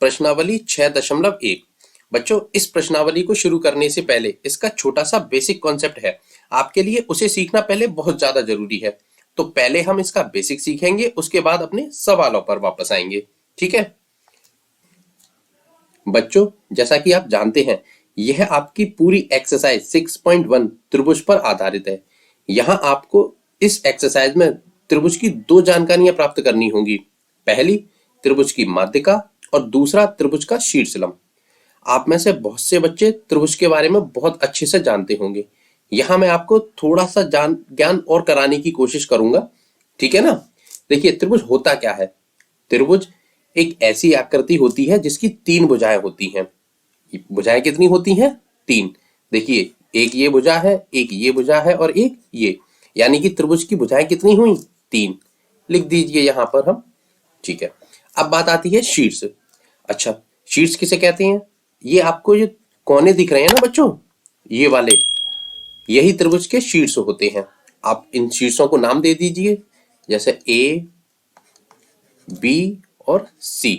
प्रश्नावली 6.1। बच्चों, इस प्रश्नावली को शुरू करने से पहले इसका छोटा सा बेसिक कॉन्सेप्ट है आपके लिए, उसे सीखना पहले बहुत ज्यादा जरूरी है। तो पहले हम इसका बेसिक सीखेंगे, उसके बाद अपने सवालों पर वापस आएंगे। ठीक है बच्चों, जैसा कि आप जानते हैं यह आपकी पूरी एक्सरसाइज 6.1 त्रिभुज पर आधारित है। यहां आपको इस एक्सरसाइज में त्रिभुज की दो जानकारियां प्राप्त करनी होंगी। पहली, त्रिभुज की माध्यिका, और दूसरा त्रिभुज का शीर्षलंब। आप में से बहुत से बच्चे त्रिभुज के बारे में बहुत अच्छे से जानते होंगे। यहां मैं आपको थोड़ा सा ज्ञान और कराने की कोशिश करूंगा। ठीक है ना। देखिए, त्रिभुज होता क्या है। त्रिभुज एक ऐसी आकृति होती है जिसकी तीन भुजाएं होती हैं। भुजाएं कितनी होती हैं? तीन। देखिए, एक ये भुजा है, एक ये भुजा है, और एक ये, यानी कि त्रिभुज की भुजाएं कितनी हुई? तीन। लिख दीजिए यहां पर हम। ठीक है, अब बात आती है शीर्ष। अच्छा, शीर्ष किसे कहते हैं? ये आपको ये कोने दिख रहे हैं ना बच्चों, ये वाले, यही त्रिभुज के शीर्ष होते हैं। आप इन शीर्षों को नाम दे दीजिए, जैसे ए, बी और सी।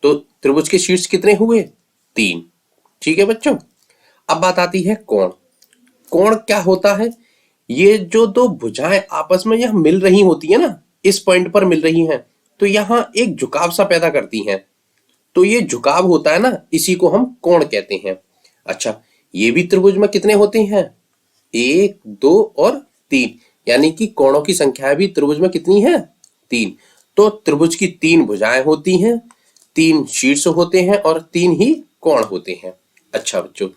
तो त्रिभुज के शीर्ष कितने हुए? तीन। ठीक है बच्चों, अब बात आती है कोण। कोण क्या होता है? ये जो दो भुजाएं आपस में यह मिल रही होती है ना, इस पॉइंट पर मिल रही हैं, तो यहां एक झुकाव सा पैदा करती हैं। तो ये झुकाव होता है ना, इसी को हम कोण कहते हैं। अच्छा, ये भी त्रिभुज में कितने होते हैं? एक, दो और तीन, यानी कि कोणों की संख्या भी त्रिभुज में कितनी है? तीन। तो त्रिभुज की तीन भुजाएं होती हैं, तीन शीर्ष होते हैं और तीन ही कोण होते हैं। अच्छा बच्चों,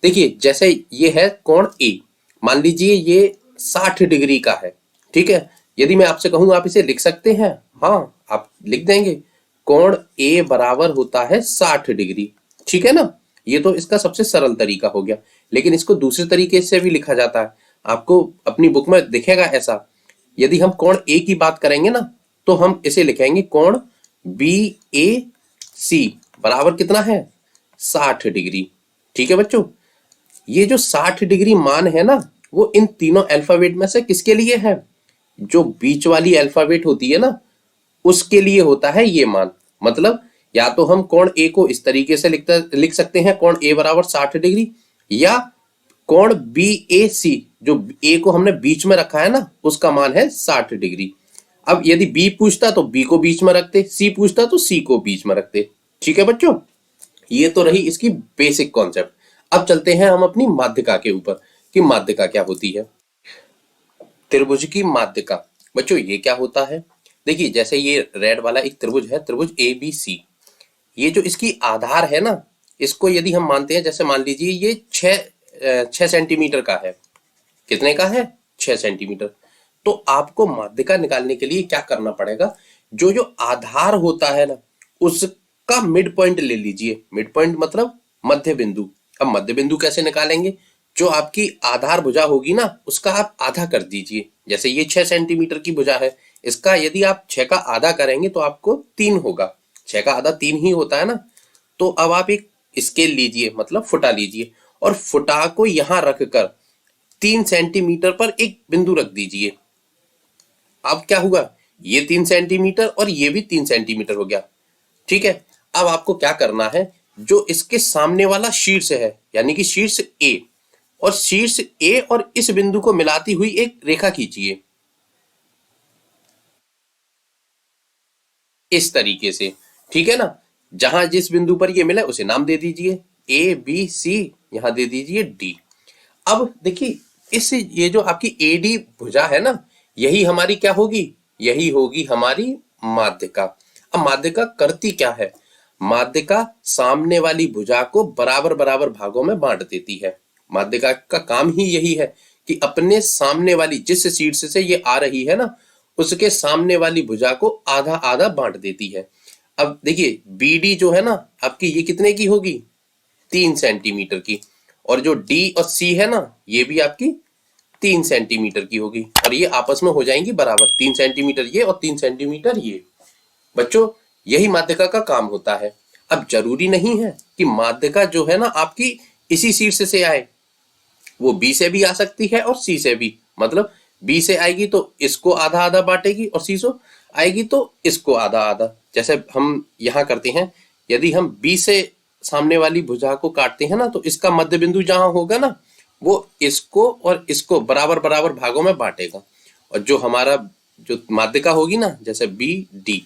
देखिए, जैसे ये है कोण ए, मान लीजिए ये 60 डिग्री का है। ठीक है, यदि मैं आपसे कहूं आप इसे लिख सकते हैं? हाँ, आप लिख देंगे। कोण ए बराबर होता है 60 डिग्री। ठीक है ना। ये तो इसका सबसे सरल तरीका हो गया, लेकिन इसको दूसरे तरीके से भी लिखा जाता है। आपको अपनी बुक में दिखेगा ऐसा। यदि हम कोण ए की बात करेंगे ना, तो हम इसे लिखेंगे कोण बी ए सी बराबर कितना है? 60 डिग्री। ठीक है बच्चों, ये जो 60 डिग्री मान है ना, वो इन तीनों अल्फाबेट में से किसके लिए है? जो बीच वाली अल्फाबेट होती है ना, उसके लिए होता है ये मान। मतलब या तो हम कोण ए को इस तरीके से लिख सकते हैं, कोण ए बराबर 60 डिग्री, या कोण बी ए सी, जो ए को हमने बीच में रखा है ना, उसका मान है 60 डिग्री। अब यदि बी पूछता तो बी को बीच में रखते, सी पूछता तो सी को बीच में रखते। ठीक है बच्चों, ये तो रही इसकी बेसिक कॉन्सेप्ट। अब चलते हैं हम अपनी माध्यिका के ऊपर कि माध्यिका क्या होती है। त्रिभुज की माध्यिका। बच्चों, ये क्या होता है? देखिए, जैसे ये रेड वाला एक त्रिभुज है, त्रिभुज ए बी सी। ये जो इसकी आधार है ना, इसको यदि हम मानते हैं, जैसे मान लीजिए ये 6 सेंटीमीटर का है। कितने का है? 6 सेंटीमीटर। तो आपको माध्यिका निकालने के लिए क्या करना पड़ेगा? जो जो आधार होता है ना, उसका मिड पॉइंट ले लीजिए। मिड पॉइंट मतलब मध्य बिंदु। अब मध्य बिंदु कैसे निकालेंगे? जो आपकी आधार भुजा होगी ना, उसका आप आधा कर दीजिए। जैसे ये 6 सेंटीमीटर की भुजा है, इसका यदि आप 6 का आधा करेंगे तो आपको 3 होगा। 6 का आधा 3 ही होता है ना। तो अब आप एक स्केल लीजिए, मतलब फुटा लीजिए, और फुटा को यहां रखकर 3 सेंटीमीटर पर एक बिंदु रख दीजिए। अब क्या हुआ? ये 3 सेंटीमीटर और ये भी 3 सेंटीमीटर हो गया। ठीक है, अब आपको क्या करना है? जो इसके सामने वाला शीर्ष है, यानी कि शीर्ष ए, और शीर्ष ए और इस बिंदु को मिलाती हुई एक रेखा खींचिए, इस तरीके से। ठीक है ना। जहां जिस बिंदु पर ये मिला उसे नाम दे दीजिए ए बी सी, यहां दे दीजिए डी। अब देखिए, इस ये जो आपकी एडी भुजा है ना, यही हमारी क्या होगी? यही होगी हमारी माध्यिका। अब माध्यिका करती क्या है? माध्यिका सामने वाली भुजा को बराबर बराबर भागों में बांट देती है। माध्यिका का काम ही यही है कि अपने सामने वाली, जिस शीर्ष से ये आ रही है ना, उसके सामने वाली भुजा को आधा आधा बांट देती है। अब देखिए, बीडी जो है ना आपकी, ये कितने की होगी? 3 सेंटीमीटर की। और जो डी और सी है ना, ये भी आपकी 3 सेंटीमीटर की होगी, और ये आपस में हो जाएंगी बराबर। 3 सेंटीमीटर ये और 3 सेंटीमीटर ये। बच्चों, यही माध्यिका का काम होता है। अब जरूरी नहीं है कि माध्यिका जो है ना आपकी इसी शीर्ष से आए, वो बी से भी आ सकती है और सी से भी। मतलब बी से आएगी तो इसको आधा आधा बांटेगी, और सी से आएगी तो इसको आधा आधा। जैसे हम यहाँ करते हैं यदि हम बी से सामने वाली भुजा को काटते हैं ना, तो इसका मध्य बिंदु जहां होगा ना, वो इसको और इसको बराबर बराबर भागों में बांटेगा। और जो हमारा जो माध्यिका होगी ना, जैसे बी डी,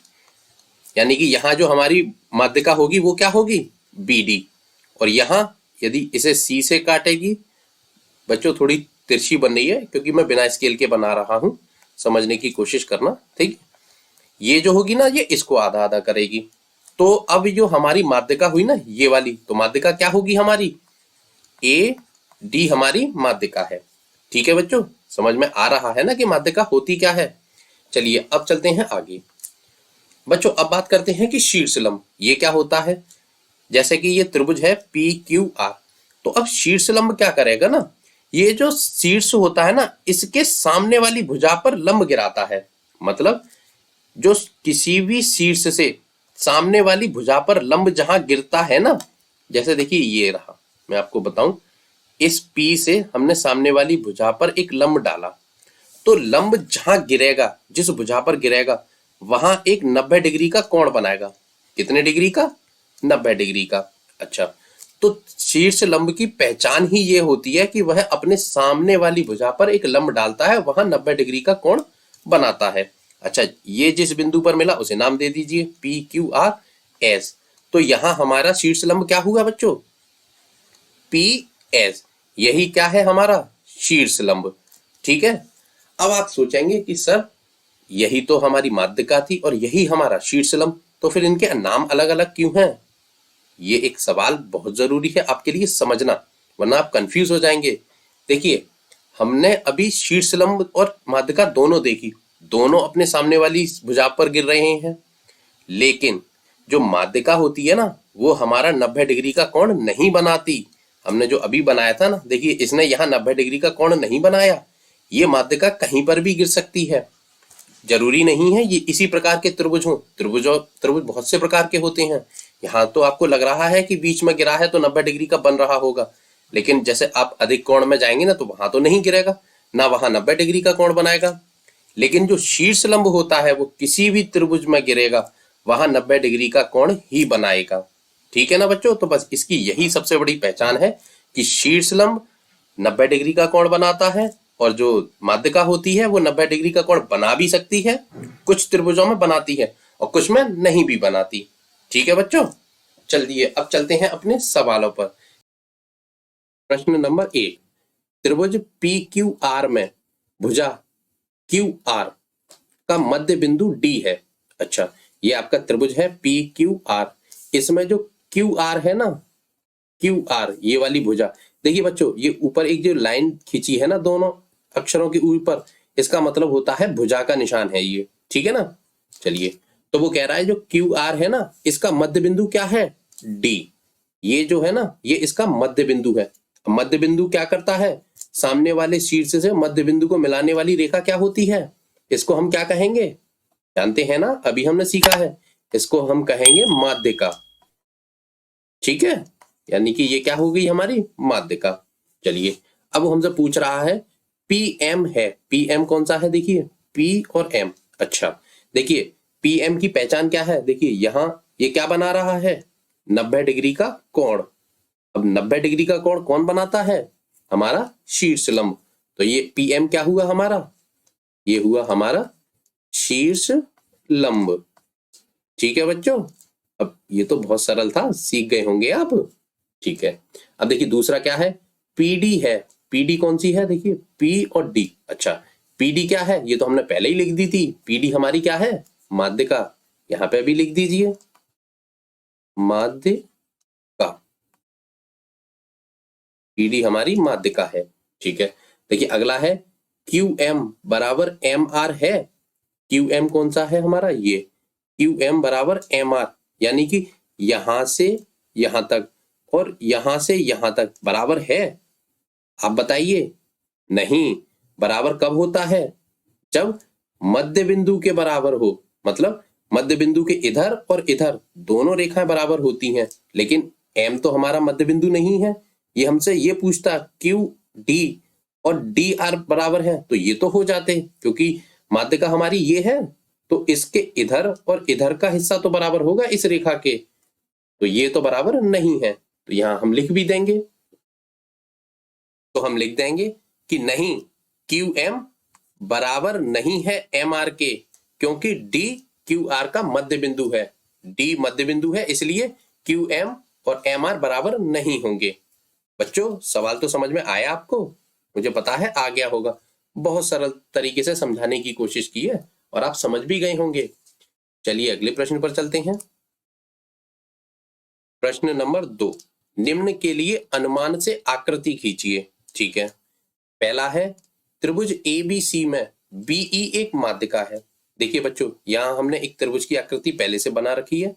यानी कि यहाँ जो हमारी माध्यिका होगी वो क्या होगी, बी डी। और यहाँ यदि इसे सी से काटेगी, बच्चों थोड़ी तिरछी बन रही है क्योंकि मैं बिना स्केल के बना रहा हूं, समझने की कोशिश करना, ठीक। ये जो होगी ना, ये इसको आधा आधा करेगी। तो अब जो हमारी माध्यिका हुई ना ये वाली, तो माध्यिका क्या होगी हमारी, ए डी हमारी माध्यिका है। ठीक है बच्चों, समझ में आ रहा है ना कि माध्यिका होती क्या है। चलिए अब चलते हैं आगे। बच्चों अब बात करते हैं कि शीर्षलंब ये क्या होता है। जैसे कि ये त्रिभुज है पी क्यू आर, तो अब शीर्षलंब क्या करेगा ना, ये जो शीर्ष होता है ना, इसके सामने वाली भुजा पर लंब गिराता है। मतलब जो किसी भी शीर्ष से सामने वाली भुजा पर लंब जहां गिरता है ना, जैसे देखिए ये रहा, मैं आपको बताऊं, इस पी से हमने सामने वाली भुजा पर एक लंब डाला, तो लंब जहां गिरेगा, जिस भुजा पर गिरेगा, वहां एक 90 डिग्री का कोण बनाएगा। कितने डिग्री का, 90 डिग्री का। अच्छा, तो शीर्ष लंब की पहचान ही ये होती है कि वह अपने सामने वाली भुजा पर एक लंब डालता है, वहां 90 डिग्री का कोण बनाता है। अच्छा, ये जिस बिंदु पर मिला उसे नाम दे दीजिए पी क्यू आर एस। तो यहां हमारा शीर्ष लंब क्या हुआ बच्चों, पी एस। यही क्या है हमारा शीर्ष लंब। ठीक है, अब आप सोचेंगे कि सर यही तो हमारी माध्यिका थी और यही हमारा शीर्ष लंब, तो फिर इनके नाम अलग अलग क्यों हैं। ये एक सवाल बहुत जरूरी है आपके लिए समझना, वरना आप कंफ्यूज हो जाएंगे। देखिए, हमने अभी शीर्ष लंब और माध्यिका दोनों देखी, दोनों अपने सामने वाली भुजा पर गिर रहे हैं, लेकिन जो माध्यिका होती है ना, वो हमारा 90 डिग्री का कोण नहीं बनाती। हमने जो अभी बनाया था ना, देखिए इसने यहाँ 90 डिग्री का कोण नहीं बनाया। ये माध्यिका कहीं पर भी गिर सकती है, जरूरी नहीं है ये इसी प्रकार के त्रिभुज हों। त्रिभुज बहुत से प्रकार के होते हैं। यहाँ तो आपको लग रहा है कि बीच में गिरा है तो 90 डिग्री का बन रहा होगा, लेकिन जैसे आप अधिक कोण में जाएंगे ना, तो वहां तो नहीं गिरेगा, ना वहां 90 डिग्री का कोण बनाएगा। लेकिन जो शीर्ष लंब होता है वो किसी भी त्रिभुज में गिरेगा, वहां 90 डिग्री का कोण ही बनाएगा। ठीक है ना बच्चों, तो बस इसकी यही सबसे बड़ी पहचान है कि शीर्ष लंब 90 डिग्री का कोण बनाता है, और जो माध्यिका होती है वो 90 डिग्री का कोण बना भी सकती है, कुछ त्रिभुजों में बनाती है और कुछ में नहीं भी बनाती। ठीक है बच्चों, चलिए अब चलते हैं अपने सवालों पर। प्रश्न नंबर 1, त्रिभुज पी क्यू आर में भुजा क्यू आर का मध्य बिंदु डी है। अच्छा, ये आपका त्रिभुज है पी क्यू आर, इसमें जो क्यू आर है ना, क्यू आर ये वाली भुजा, देखिए बच्चों ये ऊपर एक जो लाइन खींची है ना दोनों अक्षरों के ऊपर, इसका मतलब होता है भुजा का निशान है ये। ठीक है ना, चलिए, तो वो कह रहा है जो क्यू आर है ना, इसका मध्य बिंदु क्या है, डी। ये जो है ना, ये इसका मध्य बिंदु है। मध्य बिंदु क्या करता है, सामने वाले शीर्ष से मध्य बिंदु को मिलाने वाली रेखा क्या होती है, इसको हम क्या कहेंगे, जानते हैं ना, अभी हमने सीखा है, इसको हम कहेंगे माध्यिका। ठीक है, यानी कि ये क्या हो गई हमारी माध्यिका। चलिए, अब वो हमसे पूछ रहा है पी एम है, पी एम कौन सा है, देखिए पी और एम। अच्छा, देखिए पी एम की पहचान क्या है, देखिए यहां ये क्या बना रहा है, 90 डिग्री का कोण। अब 90 डिग्री का कोण कौन बनाता है, हमारा शीर्ष लंब। तो ये पी एम क्या हुआ हमारा, ये हुआ हमारा शीर्ष लंब। ठीक है बच्चों, अब ये तो बहुत सरल था, सीख गए होंगे आप। ठीक है, अब देखिए दूसरा क्या है, पीडी है। पीडी कौन सी है, देखिए पी और डी। अच्छा, पीडी क्या है, ये तो हमने पहले ही लिख दी थी, पीडी हमारी क्या है, माध्यिका। यहां पे भी लिख दीजिए माध्यिका, पीडी हमारी माध्यिका है। ठीक है, देखिए अगला है क्यू एम बराबर एम आर है। क्यू एम कौन सा है हमारा, ये क्यू एम बराबर एम आर, यानी कि यहां से यहां तक और यहां से यहां तक बराबर है। आप बताइए, नहीं, बराबर कब होता है, जब मध्य बिंदु के बराबर हो। मतलब मध्य बिंदु के इधर और इधर दोनों रेखाएं बराबर होती हैं, लेकिन एम तो हमारा मध्य बिंदु नहीं है। ये हमसे ये पूछता क्यू डी और डी आर बराबर है, तो ये तो हो जाते, क्योंकि माध्यिका हमारी ये है, तो इसके इधर और इधर का हिस्सा तो बराबर होगा इस रेखा के। तो ये तो बराबर नहीं है, तो यहां हम लिख भी देंगे। तो हम लिख देंगे कि नहीं, क्यू एम बराबर नहीं है एम आर के, क्योंकि डी क्यू आर का मध्य बिंदु है। डी मध्य बिंदु है, इसलिए क्यू एम और एम आर बराबर नहीं होंगे। बच्चों, सवाल तो समझ में आया आपको? मुझे पता है आ गया होगा। बहुत सरल तरीके से समझाने की कोशिश की है और आप समझ भी गए होंगे। चलिए अगले प्रश्न पर चलते हैं। प्रश्न नंबर 2, निम्न के लिए अनुमान से आकृति खींचिए। ठीक है, पहला है त्रिभुज एबीसी में बीई एक माध्यिका है। देखिए बच्चों, यहां हमने एक त्रिभुज की आकृति पहले से बना रखी है,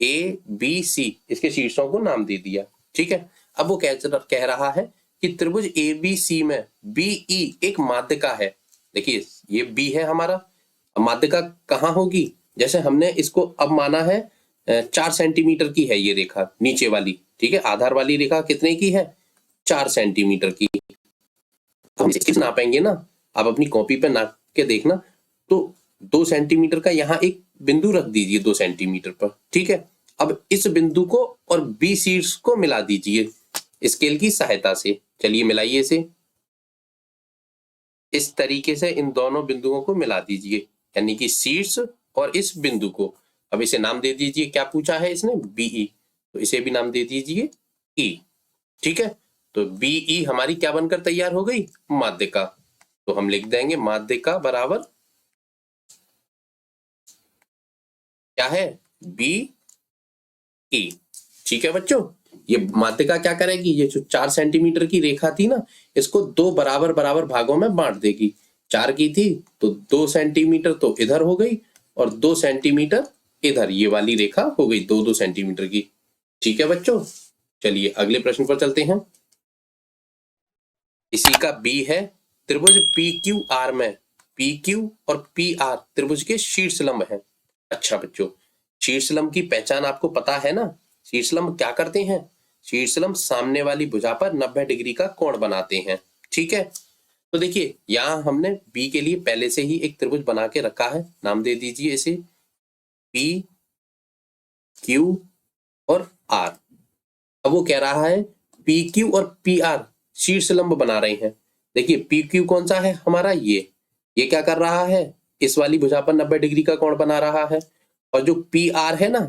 ए बी सी, इसके शीर्षों को नाम दे दिया। ठीक है, अब वो कह रहा है कि त्रिभुज एबीसी में बीई एक माध्यिका है। देखिए ये बी है हमारा, माध्यिका कहाँ होगी? जैसे हमने इसको अब माना है 4 सेंटीमीटर की है ये रेखा नीचे वाली। ठीक है, आधार वाली रेखा कितने की है? 4 सेंटीमीटर की। हम इसके नापेंगे ना, आप अपनी कॉपी पे नाप के देखना, तो 2 सेंटीमीटर का यहाँ एक बिंदु रख दीजिए 2 सेंटीमीटर पर। ठीक है, अब इस बिंदु को और बी शीर्ष को मिला दीजिए स्केल की सहायता से। चलिए मिलाइए इसे, इस तरीके से इन दोनों बिंदुओं को मिला दीजिए, यानी कि शीर्ष और इस बिंदु को। अब इसे नाम दे दीजिए, क्या पूछा है इसने? बीई, तो इसे भी नाम दे दीजिए ई। ठीक है, तो बीई हमारी क्या बनकर तैयार हो गई? माध्यिका। तो हम लिख देंगे माध्यिका बराबर क्या है? B e. ठीक है बच्चों, ये माध्यिका क्या करेगी? ये जो 4 सेंटीमीटर की रेखा थी ना, इसको 2 बराबर बराबर भागों में बांट देगी। 4 की थी तो 2 सेंटीमीटर तो इधर हो गई और 2 सेंटीमीटर इधर, ये वाली रेखा हो गई 2-2 सेंटीमीटर की। ठीक है बच्चों, चलिए अगले प्रश्न पर चलते हैं। इसी का बी है, त्रिभुज पी क्यू आर में पी क्यू और पी आर त्रिभुज के शीर्ष लंब है। अच्छा बच्चों, शीर्ष लंब की पहचान आपको पता है ना? शीर्ष लंब क्या करते हैं? शीर्ष लंब सामने वाली भुजा पर 90 डिग्री का कोण बनाते हैं। ठीक है, तो देखिए यहां हमने बी के लिए पहले से ही एक त्रिभुज बना के रखा है, नाम दे दीजिए इसे पी क्यू और आर। अब वो कह रहा है पी क्यू और पी आर शीर्ष लंब बना रहे हैं। देखिए पी क्यू कौन सा है हमारा? ये क्या कर रहा है? इस वाली भुजा पर 90 डिग्री का कोण बना रहा है। और जो पी आर है ना,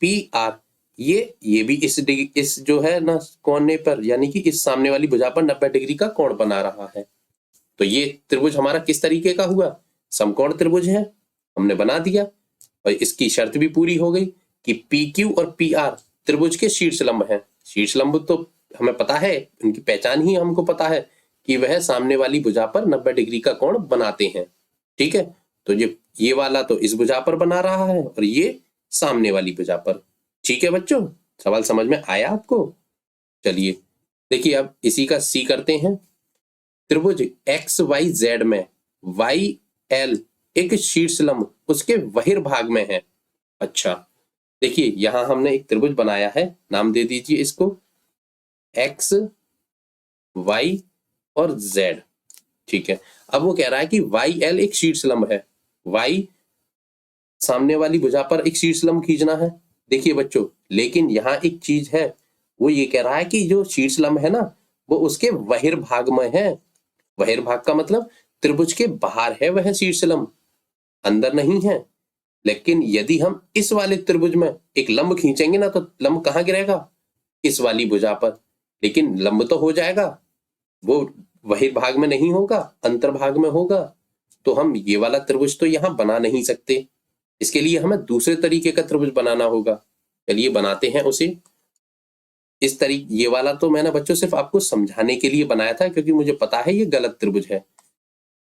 पी आर ये भी इस जो है ना कोने पर, यानी कि इस सामने वाली भुजा पर 90 डिग्री का कोण बना रहा है। तो ये त्रिभुज हमारा किस तरीके का हुआ? समकोण त्रिभुज है, हमने बना दिया। और इसकी शर्त भी पूरी हो गई कि पी क्यू और पी आर त्रिभुज के शीर्ष लंब है। शीर्ष लंब तो हमें पता है, उनकी पहचान ही हमको पता है कि वह सामने वाली भुजा पर 90 डिग्री का कोण बनाते हैं। ठीक है, तो ये वाला तो इस भुजा पर बना रहा है और ये सामने वाली भुजा पर। ठीक है बच्चों, सवाल समझ में आया आपको? चलिए देखिए अब इसी का सी करते हैं। त्रिभुज एक्स वाई जेड में वाई एल एक शीर्ष लंब उसके बहिर्भाग में है। अच्छा, देखिए यहां हमने एक त्रिभुज बनाया है, नाम दे दीजिए इसको एक्स वाई और जेड। ठीक है, अब वो कह रहा है कि वाई एल एक शीर्ष लंब है, वाई सामने वाली भुजा पर एक शीर्ष लंब खींचना है। देखिए बच्चों, लेकिन यहाँ एक चीज है, वो ये कह रहा है कि जो शीर्ष लंब है ना, वो उसके बहिर्भाग में है। बहिर्भाग का मतलब त्रिभुज के बाहर है वह शीर्ष लंब, अंदर नहीं है। लेकिन यदि हम इस वाले त्रिभुज में एक लंब खींचेंगे ना, तो लंब कहाँ गिरेगा? इस वाली भुजा पर। लेकिन लंब तो हो जाएगा, वो बहिर्भाग में नहीं होगा, अंतर्भाग में होगा। तो हम ये वाला त्रिभुज तो यहाँ बना नहीं सकते, इसके लिए हमें दूसरे तरीके का त्रिभुज बनाना होगा। चलिए बनाते हैं उसे। इस तरीके, ये वाला तो मैंने बच्चों सिर्फ आपको समझाने के लिए बनाया था, क्योंकि मुझे पता है ये गलत त्रिभुज है।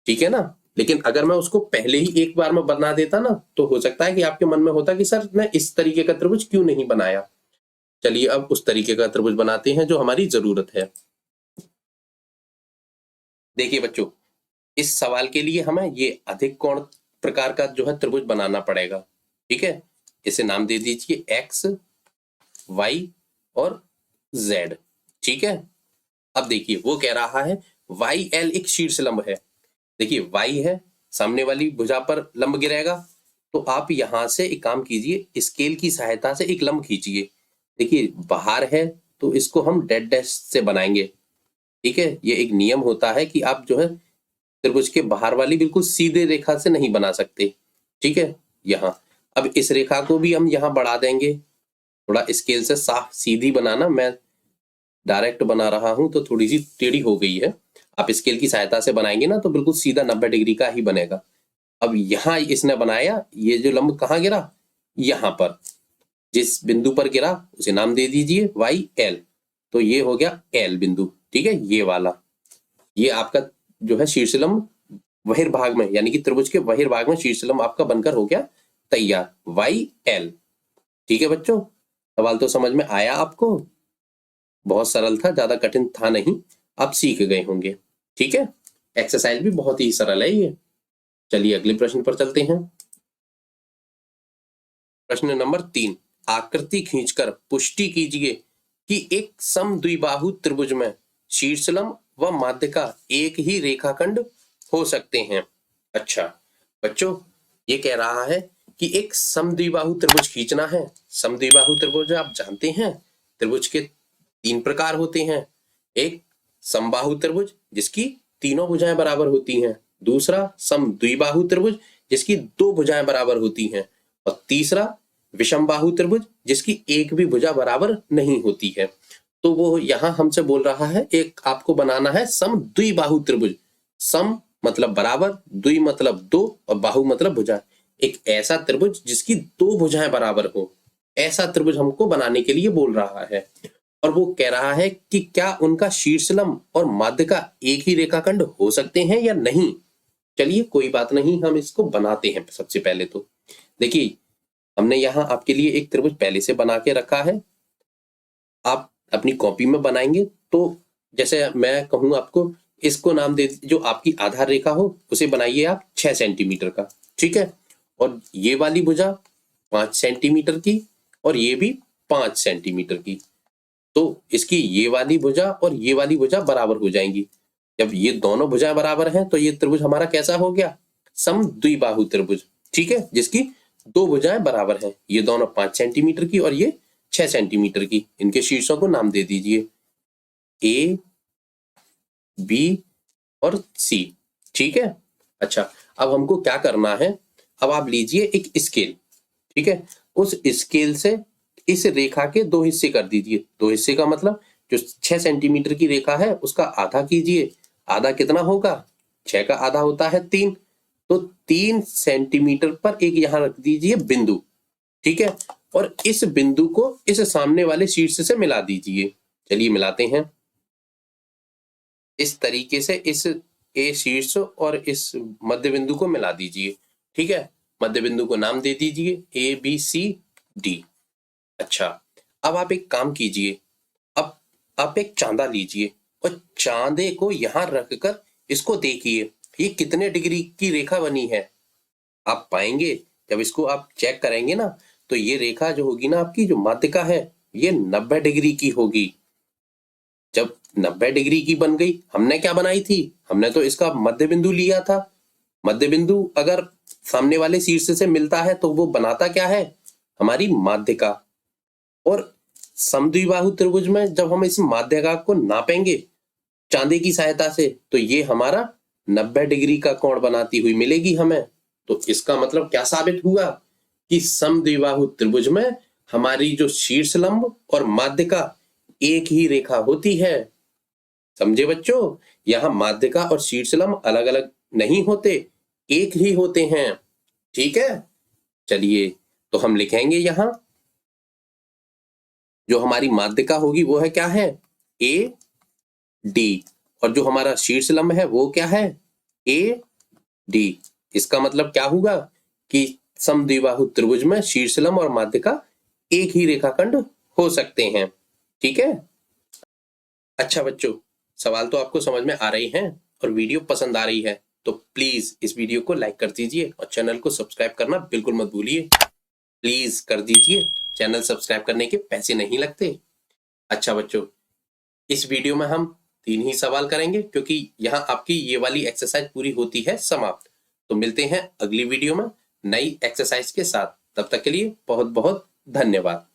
ठीक है ना, लेकिन अगर मैं उसको पहले ही एक बार में बना देता ना, तो हो सकता है कि आपके मन में होता कि सर मैं इस तरीके का त्रिभुज क्यों नहीं बनाया। चलिए अब उस तरीके का त्रिभुज बनाते हैं जो हमारी जरूरत है। देखिए बच्चों, इस सवाल के लिए हमें ये अधिक कोण प्रकार का जो है त्रिभुज बनाना पड़ेगा। ठीक है, इसे नाम दे दीजिए एक्स वाई और जेड। ठीक है, अब देखिए वो कह रहा है वाई एल एक शीर्ष लंब है। देखिए वाई है, सामने वाली भुजा पर लंब गिरेगा, तो आप यहां से एक काम कीजिए, स्केल की सहायता से एक लंब खींचिए। देखिए बाहर है तो इसको हम डेड डैश से बनाएंगे, ठीक है। ये एक नियम होता है कि आप जो है त्रिभुज के बाहर वाली बिल्कुल सीधे रेखा से नहीं बना सकते, ठीक है। यहाँ अब इस रेखा को भी हम यहाँ बढ़ा देंगे, थोड़ा स्केल से साफ सीधी बनाना, मैं डायरेक्ट बना रहा हूं तो थोड़ी सी टेढ़ी हो गई है। आप स्केल की सहायता से बनाएंगे ना तो बिल्कुल सीधा 90 डिग्री का ही बनेगा। अब यहाँ इसने बनाया, ये जो लंब कहाँ गिरा, यहाँ पर, जिस बिंदु पर गिरा उसे नाम दे दीजिए वाई एल, तो ये हो गया एल बिंदु, ठीक है। ये वाला, ये आपका जो है शीर्षलंब बहिर्भाग में, यानी कि त्रिभुज के बहिर्भाग में शीर्षलंब आपका बनकर हो गया तैयार, वाई एल। ठीक है बच्चों, सवाल तो समझ में आया आपको? बहुत सरल था, ज्यादा कठिन था नहीं, आप सीख गए होंगे, ठीक है। एक्सरसाइज भी बहुत ही सरल है ये। चलिए अगले प्रश्न पर चलते हैं। प्रश्न नंबर 3, आकृति खींचकर पुष्टि कीजिए कि एक समद्विबाहु त्रिभुज में शीर्षलंब व माध्यिका एक ही रेखाखंड हो सकते हैं। अच्छा बच्चों, ये कह रहा है कि एक समद्विबाहु त्रिभुज खींचना है। समद्विबाहु त्रिभुज आप जानते हैं, त्रिभुज के 3 प्रकार होते हैं। एक समबाहु त्रिभुज जिसकी तीनों भुजाएं बराबर होती हैं, दूसरा समद्विबाहु त्रिभुज जिसकी 2 भुजाएं बराबर होती हैं, और तीसरा विषमबाहु त्रिभुज जिसकी एक भी भुजा बराबर नहीं होती है। तो वो यहां हमसे बोल रहा है एक आपको बनाना है समद्विबाहु त्रिभुज। सम मतलब बराबर, द्वि मतलब 2 और बाहु मतलब भुजा। एक ऐसा त्रिभुज जिसकी 2 भुजाएं बराबर हो, ऐसा त्रिभुज हमको बनाने के लिए बोल रहा है। और वो कह रहा है कि क्या उनका शीर्षलंब और माध्यिका एक ही रेखाखंड हो सकते हैं या नहीं। चलिए कोई बात नहीं, हम इसको बनाते हैं। सबसे पहले तो देखिए, हमने यहाँ आपके लिए एक त्रिभुज पहले से बना के रखा है, आप अपनी कॉपी में बनाएंगे तो जैसे मैं कहूँ आपको, इसको नाम दे, जो आपकी आधार रेखा हो उसे बनाइए आप 6 सेंटीमीटर का, ठीक है। और ये वाली भुजा 5 सेंटीमीटर की और ये भी 5 सेंटीमीटर की, तो इसकी ये वाली भुजा और ये वाली भुजा बराबर हो जाएंगी। जब ये दोनों भुजाएं बराबर हैं तो ये त्रिभुज हमारा कैसा हो गया, समद्विबाहु त्रिभुज, ठीक है, जिसकी 2 भुजाएं बराबर हैं। ये दोनों 5 सेंटीमीटर की और ये 6 सेंटीमीटर की। इनके शीर्षों को नाम दे दीजिए ए, बी और सी, ठीक है। अच्छा, अब हमको क्या करना है, अब आप लीजिए एक स्केल, ठीक है। उस स्केल से इस रेखा के 2 हिस्से कर दीजिए। 2 हिस्से का मतलब जो 6 सेंटीमीटर की रेखा है उसका आधा कीजिए। आधा कितना होगा, 6 का आधा होता है 3, तो 3 सेंटीमीटर पर एक यहां रख दीजिए बिंदु, ठीक है। और इस बिंदु को इस सामने वाले शीर्ष से मिला दीजिए। चलिए मिलाते हैं। इस तरीके से इस ए शीर्ष और इस मध्य बिंदु को मिला दीजिए, ठीक है। मध्य बिंदु को नाम दे दीजिए ए बी सी डी। अच्छा, अब आप एक काम कीजिए, अब आप एक चांदा लीजिए और चांदे को यहां रखकर इसको देखिए, ये कितने डिग्री की रेखा बनी है। आप पाएंगे जब इसको आप चेक करेंगे ना, तो ये रेखा जो होगी ना आपकी, जो माध्यिका है, ये 90 डिग्री की होगी। जब 90 डिग्री की बन गई, हमने क्या बनाई थी, हमने तो इसका मध्य बिंदु लिया था। मध्य बिंदु अगर सामने वाले शीर्ष से मिलता है तो वो बनाता क्या है, हमारी माध्यिका। और समद्विबाहु त्रिभुज में जब हम इस माध्यिका को नापेंगे चांदे की सहायता से, तो ये हमारा 90 डिग्री का कोण बनाती हुई मिलेगी हमें। तो इसका मतलब क्या साबित हुआ कि समद्विबाहु त्रिभुज में हमारी जो शीर्षलंब और माध्यिका एक ही रेखा होती है। समझे बच्चों, यहां माध्यिका और शीर्षलंब अलग अलग नहीं होते, एक ही होते हैं, ठीक है। चलिए तो हम लिखेंगे यहां, जो हमारी माध्यिका होगी वो है क्या है, ए डी, और जो हमारा शीर्षलंब है वो क्या है, ए डी। इसका मतलब क्या हुआ कि समद्विबाहु त्रिभुज में शीर्षलंब और माध्यिका एक ही रेखाखंड हो सकते हैं, ठीक है। अच्छा बच्चों, सवाल तो आपको समझ में आ रहे हैं और वीडियो पसंद आ रही है तो प्लीज इस वीडियो को लाइक कर दीजिए और चैनल को सब्सक्राइब करना बिल्कुल मत भूलिए। प्लीज कर दीजिए, चैनल सब्सक्राइब करने के पैसे नहीं लगते। अच्छा बच्चों, इस वीडियो में हम 3 ही सवाल करेंगे क्योंकि यहाँ आपकी ये वाली एक्सरसाइज पूरी होती है समाप्त। तो मिलते हैं अगली वीडियो में नई एक्सरसाइज के साथ, तब तक के लिए बहुत बहुत धन्यवाद।